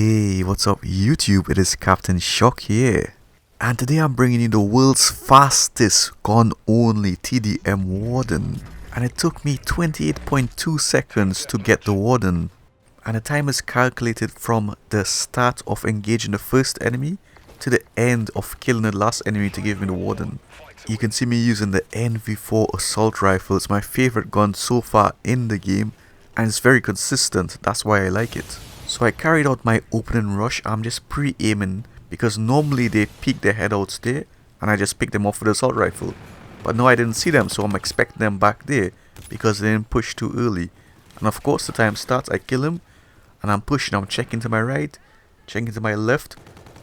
Hey, what's up YouTube? It is Captain Shock here. And today I'm bringing you the world's fastest gun-only TDM Warden. And it took me 28.2 seconds to get the Warden. And the time is calculated from the start of engaging the first enemy to the end of killing the last enemy to give me the Warden. You can see me using the NV4 assault rifle. It's my favorite gun so far in the game. And it's very consistent, that's why I like it. So I carried out my opening rush. I'm just pre-aiming because normally they peek their head out there and I just pick them off with the assault rifle. But no, I didn't see them, so I'm expecting them back there because they didn't push too early. And of course the time starts, I kill him and I'm pushing. I'm checking to my right, checking to my left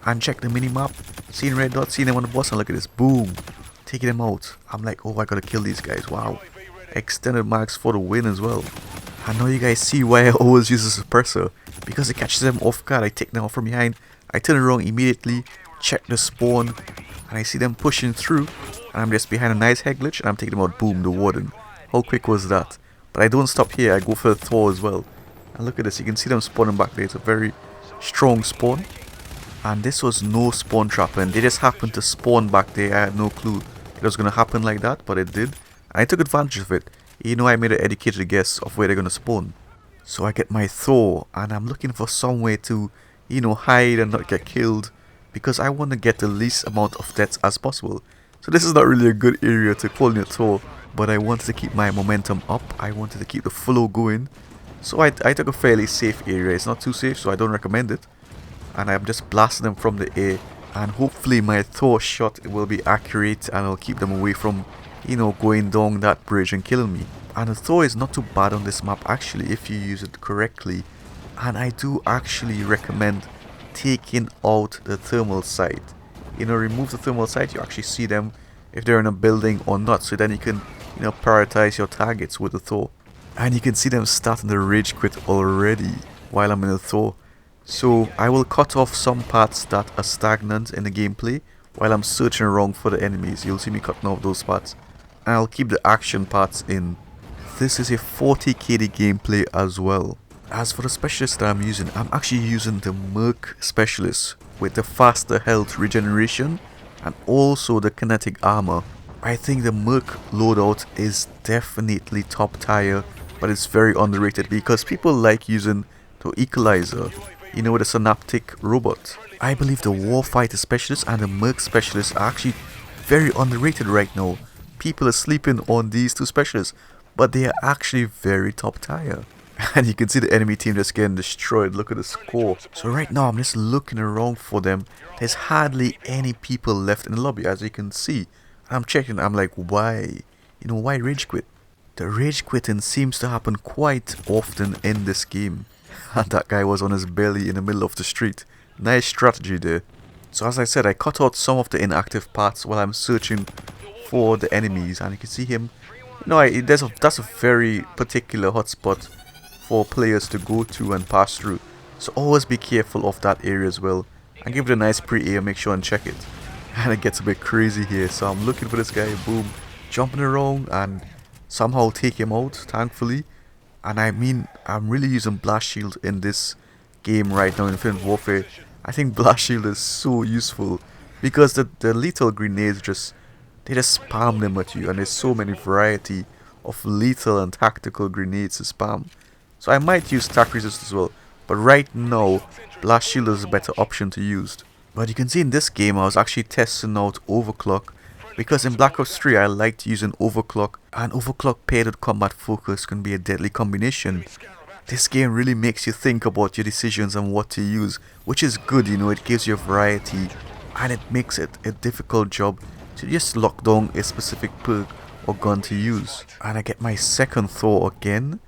and check the mini-map. Seeing red dots, seeing them on the boss, and look at this, boom, taking them out. I'm like, oh, I gotta kill these guys, wow. Extended marks for the win as well. I know you guys see why I always use a suppressor, because it catches them off guard. I take them out from behind, I turn around immediately, check the spawn, and I see them pushing through, and I'm just behind a nice head glitch, and I'm taking them out, boom, the Warden. How quick was that? But I don't stop here, I go for the Thor as well. And look at this, you can see them spawning back there. It's a very strong spawn. And this was no spawn trap, and they just happened to spawn back there. I had no clue it was going to happen like that, but it did. And I took advantage of it. You know, I made an educated guess of where they're going to spawn. So I get my Thor and I'm looking for somewhere to, you know, hide and not get killed, because I want to get the least amount of deaths as possible. So this is not really a good area to pull in your Thor, but I wanted to keep my momentum up. I wanted to keep the flow going. So I took a fairly safe area. It's not too safe, so I don't recommend it. And I'm just blasting them from the air, and hopefully my Thor shot will be accurate and I'll keep them away from, you know, going down that bridge and killing me. And the Thor is not too bad on this map actually if you use it correctly. And I do actually recommend taking out the thermal sight. You know, remove the thermal sight, you actually see them if they're in a building or not, so then you can, you know, prioritize your targets with the Thor. And you can see them starting to rage quit already while I'm in the Thor. So I will cut off some parts that are stagnant in the gameplay while I'm searching around for the enemies. You'll see me cutting off those parts. And I'll keep the action parts in. This is a 40 KD gameplay as well. As for the specialist that I'm using, I'm actually using the Merc specialist with the faster health regeneration and also the kinetic armor. I think the Merc loadout is definitely top tier, but it's very underrated because people like using the equalizer, you know, with a synaptic robot. I believe the Warfighter specialist and the Merc specialist are actually very underrated right now. People are sleeping on these two specialists, but they are actually very top tier. And you can see the enemy team just getting destroyed. Look at the score. So right now I'm just looking around for them. There's hardly any people left in the lobby, as you can see. I'm checking, I'm like, why? You know, why rage quit? The rage quitting seems to happen quite often in this game. And that guy was on his belly in the middle of the street. Nice strategy there. So as I said, I cut out some of the inactive parts while I'm searching for the enemies, and you can see him. No, that's a very particular hotspot for players to go to and pass through. So always be careful of that area as well. And give it a nice pre-air, make sure and check it. And it gets a bit crazy here. So I'm looking for this guy, boom, jumping around and somehow take him out, thankfully. And I mean, I'm really using Blast Shield in this game right now in Infinite Warfare. I think Blast Shield is so useful because the lethal grenades they just spam them at you, and there's so many variety of lethal and tactical grenades to spam. So I might use tac resist as well, but right now Blast Shield is a better option to use. But you can see in this game I was actually testing out overclock, because in Black Ops 3 I liked using overclock, and overclock paired with combat focus can be a deadly combination. This game really makes you think about your decisions and what to use, which is good, you know, it gives you a variety and it makes it a difficult job to just lock down a specific perk or gun to use. And I get my second Thor again,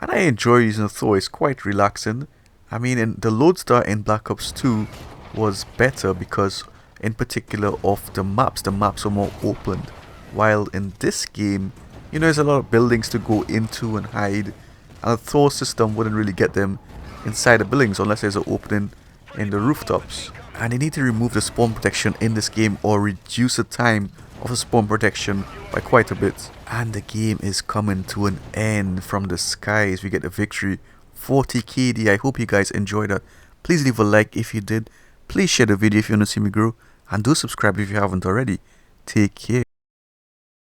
and I enjoy using the Thor. It's quite relaxing. I mean, the Lodestar in Black Ops 2 was better because in particular of the maps are more opened, while in this game, you know, there's a lot of buildings to go into and hide, and the Thor system wouldn't really get them inside the buildings unless there's an opening in the rooftops. And they need to remove the spawn protection in this game or reduce the time of the spawn protection by quite a bit. And the game is coming to an end. From the skies we get a victory, 40 KD. I hope you guys enjoyed that. Please leave a like if you did. Please share the video if you want to see me grow. And do subscribe if you haven't already. Take care.